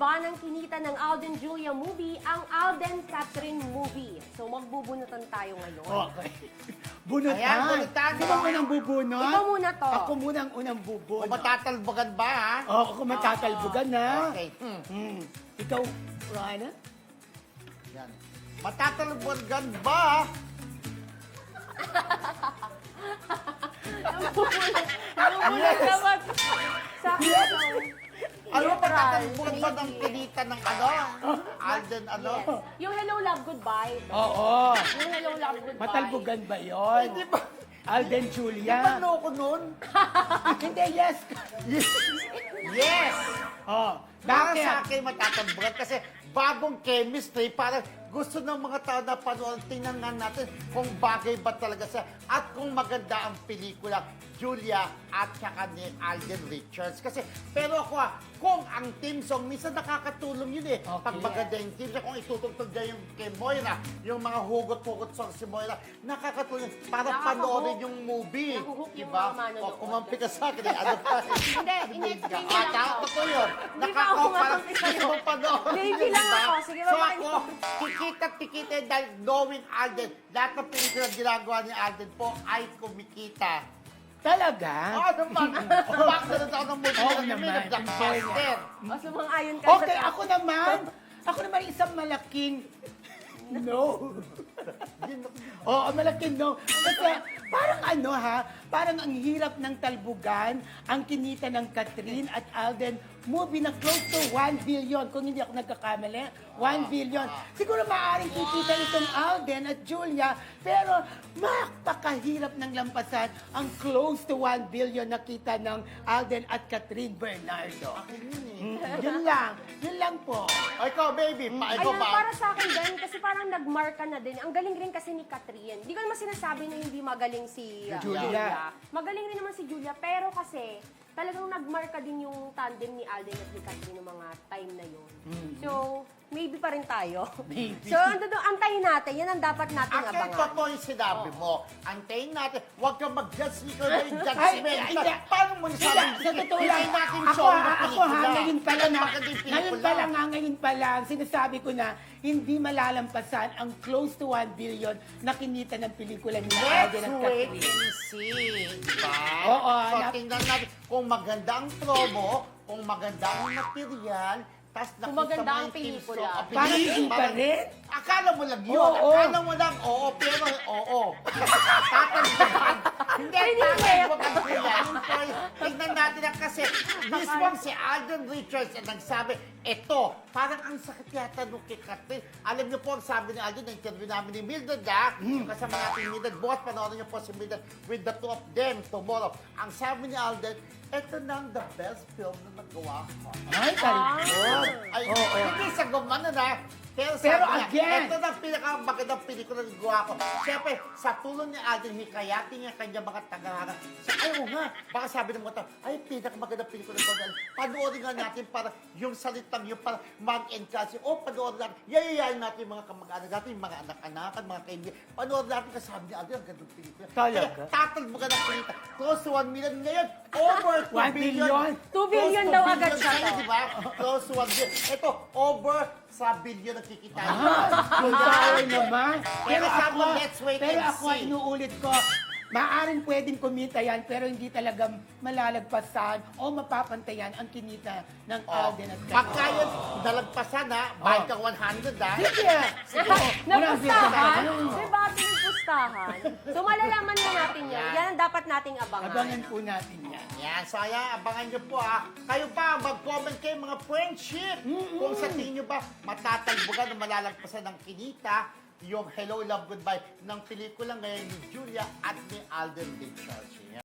ba ng kinita ng Alden Julia movie ang Alden Catherine movie? So magbubunutan tayo ngayon. Okay. Bunutan. Ayan, bunutan. Sino ba unang bubunot? Ikaw muna to. Ako muna ang unang Kung bubunot. matatalbogan ba, ha? Oo, ako matatalbugan na. Okay. Ikaw, Rana? Yan. Matatalbogan ba? Nabubunutan naman sa akin. Ano Neutral, matatalbogan ba ng maybe. kinita ng ano? Alden, ano? Yes. Yung Hello Love Goodbye. Oo. Yung Hello Love Goodbye. Matalbugan ba yon? Hindi ba? Alden Di ba Julia? loko nun? Hindi, yes. Yes! Oh, Para bakit? sa akin matatalbogan kasi bagong chemistry, parang gusto ng mga tao na panood, tingnan nga natin kung bagay ba talaga siya at kung maganda ang pelikula Julia at saka ni Alden Richards. Kasi, pero ako kung ang team song, minsan nakakatulong yun eh. Okay. Pag maganda yung team song, kung itutugtog niya yung kay Moira, yung mga hugot-hugot song si Moira, nakakatulong para Nakakahook. panoorin yung movie. Nahuhook yung Diba? mga manonood. O, kumampi ka sa akin, eh, ano pa? Hindi, in-explain niya lang ako. Totoo yun. Hindi pa ako kumampi sa'yo. Gusto mong panoorin Baby yun, lang diba? ako. Sige, So babae ako, mo. tikita dahil knowing Alden, lahat ng pelikula ginagawa ni Alden po ay kumikita. Talaga? Ano ba? Bakit na ako ng movie Oo na naman, blockbuster? O sumang-ayon ka Okay, sa... ako naman isang malaking no. Oo, malaking no. Kasi parang ano parang ang hirap ng talbugan ang kinita ng Catherine at Alden movie na close to 1 billion. Kung hindi ako nagkakamali, 1 billion. Siguro maaaring kikita itong Alden at Julia, pero makapakahirap ng lampasan ang close to 1 billion na kita ng Alden at Catherine Bernardo. Yun lang po. O ikaw, baby, ikaw Ayun, ba? para sa akin din, kasi parang nagmarka na din. Ang galing rin kasi ni Catherine. Hindi ko naman sinasabi na hindi magaling si Julia. Magaling rin naman si Julia, pero kasi talagang nagmarka din yung tandem ni Alden at ni Catherine ng mga time na yun. So, maybe pa rin tayo. Maybe. So, antayin natin. Yan ang dapat nating Actually, abangan. totoo yung sinabi mo. Antayin natin. Huwag kang mag-judge. Ikaw na yung Ay, judgment. hindi. Paano mo nasabi? Sa totoo lang, Hintayin natin yung ako show ng ha, pelikula. ngayon pa lang Maganda yung ngayon pa lang, sinasabi ko na hindi malalampasan ang close to 1 billion na kinita ng pelikula ni Let's Alden at wait Catherine. and see. Diba? Oo, So, tingnan natin kung maganda ang promo, kung maganda ang material, tas Kung nakita maganda mo ang yung team pelikula. song. Parang hindi pa rin. Akala mo lang yun. Oo. Akala mo lang, oo, pero oo. Tatagdagan. Hindi, tatagdagan ko yan. Tignan natin na kasi mismo si Alden Richards ang nagsabi, eto, parang ang sakit yata nung kay Catherine. Alam niyo po, ang sabi ni Alden, na-interview namin ni Mildred, yung kasama natin Mildred. Bukas panoorin niyo po si Mildred with the two of them tomorrow. Ang sabi ni Alden, eto na ang the best film na nagawa ko. Ay, talikod. Ay, hindi sa gumana na. Pero Pero sabi again, niya, ito na ang pinakamagandang pelikula ng gawa ko. Siyempre, sa tulong ni Alden, hikayatin niya kanya mga tagahanga. Ayaw nga, baka sabi ng mga tao, ay, pinakamagandang pelikula ng gawa ko. Panoorin nga natin para yung salitang yung para mag-encourage. O, panoorin natin, yayayain natin yung mga kamag-anak natin, yung mga anak-anakan, mga kaibigan. Panoorin natin kasi sabi ni Alden, ang gandang pelikula. Talaga? Kaya, tatalbo ka ng pelikula. Close to 1 million ngayon, over 2 1 billion. billion. 2 billion daw agad siya. Di ba? Close to 1 billion. Ito, over sa billion na kikita. Ang tawag naman. Pero sabi mo, let's wait pero and ako, see. inuulit ko, maaaring pwedeng kumita yan, pero hindi talaga malalagpasan o mapapantayan ang kinita ng Alden at Pagka Catherine. yun, nalagpasan ha, bayad kang 100 ha. Sige! Napustahan? Sige. Di ba pinagpustahan? So malalaman na natin yan. Yan ang dapat nating abangan. Abangan po natin yan. Yan, so ayan, abangan nyo po ha. Kayo pa, mag-comment kayo mga friendship. Kung sa tingin nyo ba, matatalbogan o malalagpasan ng kinita, yung Hello, Love, Goodbye ng pelikula ngayon ni Julia at ni Alden Richards. Yan.